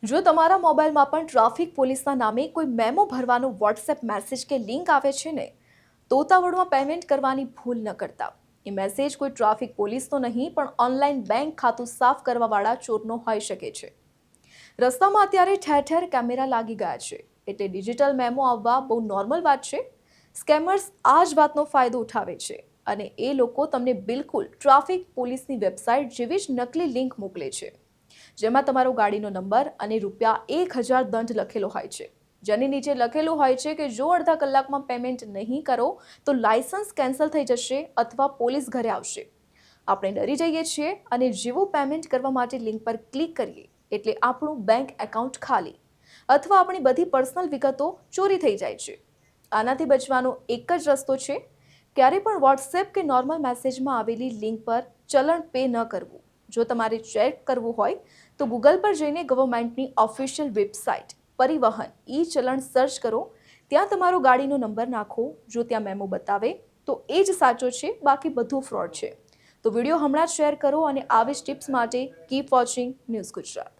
જો તમારા મોબાઈલમાં પણ ટ્રાફિક પોલીસના નામે કોઈ મેમો ભરવાનો વોટ્સએપ મેસેજ કે લિંક આવે છે ને, તો ઉતાવળમાં પેમેન્ટ કરવાની ભૂલ ન કરતા. એ મેસેજ કોઈ ટ્રાફિક પોલીસનો નહીં પણ ઓનલાઈન બેંક ખાતું સાફ કરવાવાળા ચોરનો હોઈ શકે છે. રસ્તામાં અત્યારે ઠેર ઠેર કેમેરા લાગી ગયા છે, એટલે ડિજિટલ મેમો આવવા બહુ નોર્મલ વાત છે. સ્કેમર્સ આ જ વાતનો ફાયદો ઉઠાવે છે અને એ લોકો તમને બિલકુલ ટ્રાફિક પોલીસની વેબસાઇટ જેવી જ નકલી લિંક મોકલે છે, જેમાં તમારો ગાડીનો નંબર અને ₹1000 દંડ લખેલો હોય છે, જેની નીચે લખેલું હોય છે કે જો અડધા કલાકમાં પેમેન્ટ નહીં કરો તો લાયસન્સ કેન્સલ થઈ જશે અથવા પોલીસ ઘરે આવશે. આપણે ડરી જઈએ છીએ અને જેવું પેમેન્ટ કરવા માટે લિંક પર ક્લિક કરીએ એટલે આપણું બેંક એકાઉન્ટ ખાલી અથવા આપણી બધી પર્સનલ વિગતો ચોરી થઈ જાય છે. આનાથી બચવાનો એક જ રસ્તો છે, ક્યારે પણ વોટ્સએપ કે નોર્મલ મેસેજમાં આવેલી લિંક પર ચલણ પે ન કરવું. જો તમારે ચેક કરવું હોય તો ગૂગલ પર જઈને ગવર્મેન્ટની ઓફિશિયલ વેબસાઇટ પરિવહન ચલણ સર્ચ કરો. ત્યાં તમારો ગાડીનો નંબર નાખો. જો ત્યાં મેમો બતાવે તો એ જ સાચો છે, બાકી બધું ફ્રોડ છે. તો વિડીયો હમણાં જ શેર કરો અને આવી જ ટિપ્સ માટે કીપ વોચિંગ ન્યૂઝ ગુજરાત.